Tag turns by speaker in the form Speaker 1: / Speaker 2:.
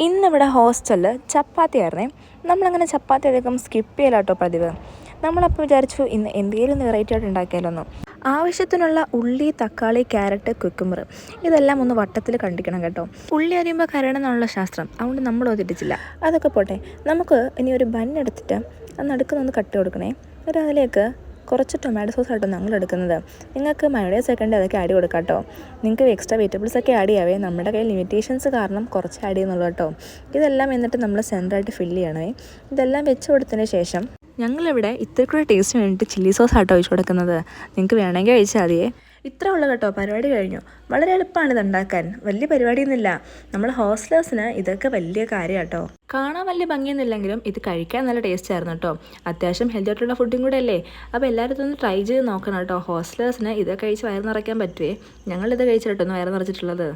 Speaker 1: ഇന്നിവിടെ ഹോസ്റ്റലിൽ ചപ്പാത്തി ആയിരുന്നേ. നമ്മളങ്ങനെ ചപ്പാത്തി അധികം സ്കിപ്പ് ചെയ്യലാട്ടോ പതിവ്. നമ്മളപ്പോൾ വിചാരിച്ചു ഇന്ന് എന്തെങ്കിലും വെറൈറ്റി ആയിട്ട് ഉണ്ടാക്കിയാലൊന്നു. ആവശ്യത്തിനുള്ള ഉള്ളി, തക്കാളി, ക്യാരറ്റ്, കുക്കുമ്പർ ഇതെല്ലാം ഒന്ന് വട്ടത്തിൽ കണ്ടിക്കണം കേട്ടോ. ഉള്ളി അരിയുമ്പോൾ കരയണമെന്നുള്ള ശാസ്ത്രം, അതുകൊണ്ട് നമ്മൾ തെറ്റിച്ചില്ല. അതൊക്കെ പോട്ടെ, നമുക്ക് ഇനി ഒരു ബൺ എടുത്തിട്ട് അത് നടുക്കുന്നൊന്ന് കട്ട് കൊടുക്കണേ. ഒരു അതിലേക്ക് കുറച്ച് ടൊമാറ്റോ സോസ് ആട്ടോ ഞങ്ങൾ എടുക്കുന്നത്. നിങ്ങൾക്ക് മയോണൈസ് ഒക്കെ ഉണ്ടെങ്കിൽ അതൊക്കെ ആഡ് കൊടുക്കാം കേട്ടോ. നിങ്ങൾക്ക് എക്സ്ട്രാ വെജിറ്റബിൾസ് ഒക്കെ ആഡ് ചെയ്യാവേ. നമ്മുടെ കയ്യിൽ ലിമിറ്റേഷൻസ് കാരണം കുറച്ച് ആഡ് ചെയ്യുന്നുള്ളൂ കേട്ടോ. ഇതെല്ലാം എന്നിട്ട് നമ്മൾ സെൻറ്ററായിട്ട് ഫില്ല് ചെയ്യണേ. ഇതെല്ലാം വെച്ച് കൊടുത്തതിന് ശേഷം ഞങ്ങളിവിടെ ഇത്തിരി കൂടെ ടേസ്റ്റിന് വേണ്ടിയിട്ട് ചില്ലി സോസ് ആട്ടോ ഒഴിച്ച് കൊടുക്കുന്നത്. നിങ്ങൾക്ക് വേണമെങ്കിൽ കഴിച്ചാൽ മതിയേ. ഇത്ര ഉള്ളു കേട്ടോ, പരിപാടി കഴിഞ്ഞു. വളരെ എളുപ്പമാണ് ഇത് ഉണ്ടാക്കാൻ, വലിയ പരിപാടിയൊന്നുമില്ല. നമ്മൾ ഹോസ്റ്റലേഴ്സിന് ഇതൊക്കെ വലിയ കാര്യം കേട്ടോ. കാണാൻ വലിയ ഭംഗിയൊന്നുമില്ലെങ്കിലും ഇത് കഴിക്കാൻ നല്ല ടേസ്റ്റ് ആയിരുന്നു കേട്ടോ. അത്യാവശ്യം ഹെൽത്തി ആയിട്ടുള്ള ഫുഡും കൂടെ അല്ലേ. അപ്പോൾ എല്ലാവരും ഇതൊന്ന് ട്രൈ ചെയ്ത് നോക്കണം കേട്ടോ. ഹോസ്റ്റലേഴ്സിന് ഇത് കഴിച്ച് വയറ് നിറയ്ക്കാൻ പറ്റുമേ. ഞങ്ങളിത് കഴിച്ചിട്ടൊന്ന് വയറ് നിറച്ചിട്ടുള്ളത്.